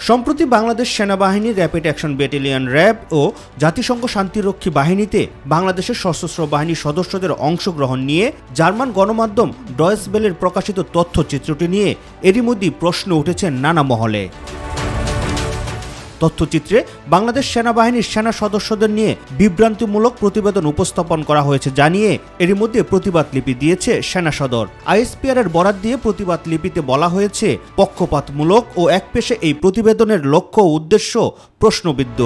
সম্প্রতি বাংলাদেশ সেনাবাহিনী rapid action battalion RAB ও জাতিসংঘ শান্তিরক্ষী বাহিনীতে বাংলাদেশের সশস্ত্র বাহিনীর সদস্যদের অংশগ্রহণ নিয়ে জার্মান গণমাধ্যম ডয়েচ বেলের প্রকাশিত তথ্যচিত্রটি নিয়ে এরই মধ্যেই প্রশ্ন উঠেছে নানা মহলে। তথ্যচিত্রে বাংলাদেশ সেনাবাহিনীর সেনা সদস্যদের নিয়ে বিভ্রান্তিমূলক প্রতিবেদন উপস্থাপন করা হয়েছে জানিয়ে এরই মধ্যে প্রতিবাদ লিপি দিয়েছে সেনা সদর। আইএসপিআর এর বরাত দিয়ে প্রতিবাদ লিপিতে বলা হয়েছে, পক্ষপাতমূলক ও একপেশে এই প্রতিবেদনের লক্ষ্য ও উদ্দেশ্য প্রশ্নবিদ্ধ।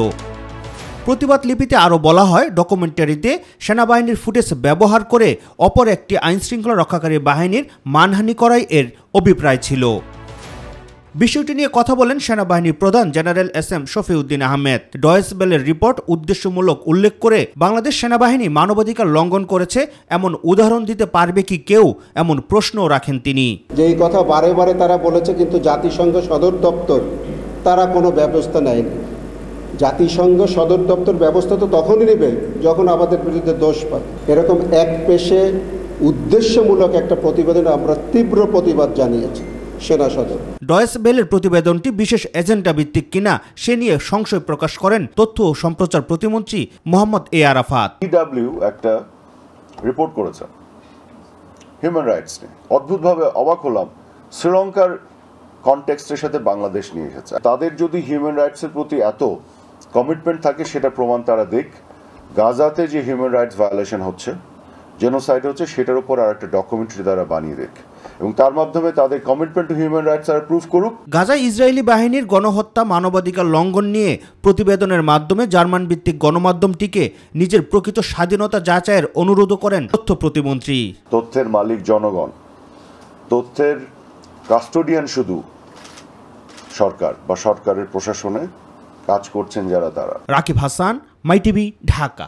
প্রতিবাদ লিপিতে আরও বলা হয়, ডকুমেন্টারিতে সেনাবাহিনীর ফুটেজ ব্যবহার করে অপর একটি আইনশৃঙ্খলা রক্ষাকারী বাহিনীর মানহানি করাই এর অভিপ্রায় ছিল। বিষয়টি নিয়ে কথা বলেন সেনাবাহিনীর প্রধান general SM Shafiuddin Ahmed. Deutsch বেলের রিপোর্ট উদ্দেশ্যমূলক উল্লেখ করে বাংলাদেশ সেনাবাহিনী মানবাধিকার লঙ্ঘন করেছে এমন উদাহরণ দিতে পারবে কি কেউ, এমন প্রশ্নও রাখেন তিনি। যেই কথা বারে বারে তারা বলেছে, কিন্তু জাতিসংঘ সদর দপ্তর তারা কোনো ব্যবস্থা নেয়নি। জাতিসংঘ সদর দপ্তর ব্যবস্থা তো তখনই নেবে যখন আমাদের বিরুদ্ধে দোষ পায়। এরকম একপেশে উদ্দেশ্যমূলক একটা প্রতিবেদন আমরা তীব্র প্রতিবাদ জানিয়েছি সেনা সদর। ডয়েচ বেলের প্রতিবেদনটি বিশেষ এজেন্ডা ভিত্তিক কিনা সে নিয়ে সংশয় প্রকাশ করেন তথ্য ও সম্প্রচার প্রতিমন্ত্রী মোহাম্মদ এ আরাফাত। ইডব্লিউ একটা রিপোর্ট করেছে হিউম্যান রাইটস নিয়ে। অদ্ভুতভাবে অবাক হলাম, শ্রীলঙ্কার কনটেক্সটের সাথে বাংলাদেশ নিয়ে এসেছে। তাদের যদি হিউম্যান রাইটসের প্রতি এত কমিটমেন্ট থাকে, সেটা প্রমাণ তারা দিক। গাজাতে যে হিউম্যান রাইটস ভায়োলেশন হচ্ছে, জেনোসাইড হচ্ছে, সেটার উপর আর একটা ডকুমেন্টারি দ্বারা বানিয়ে দেখ এবং তার মাধ্যমে তাদের কমিটমেন্ট টু হিউম্যান রাইটস আর প্রুফ করুক। গাজায় ইসরায়েলি বাহিনীর গণহত্যা, মানবাধিকার লঙ্ঘন নিয়ে প্রতিবেদনের মাধ্যমে জার্মান ভিত্তিক গণমাধ্যমটিকে নিজের প্রকৃত স্বাধীনতা যাচাইয়ের অনুরোধ করেন তথ্য প্রতিমন্ত্রী। তথ্যের মালিক জনগণ, তথ্যের কাস্টোডিয়ান শুধু সরকার বা সরকারের প্রশাসনে কাজ করছেন যারা, তারা। রাকিব হাসান, মাই টিভি, ঢাকা।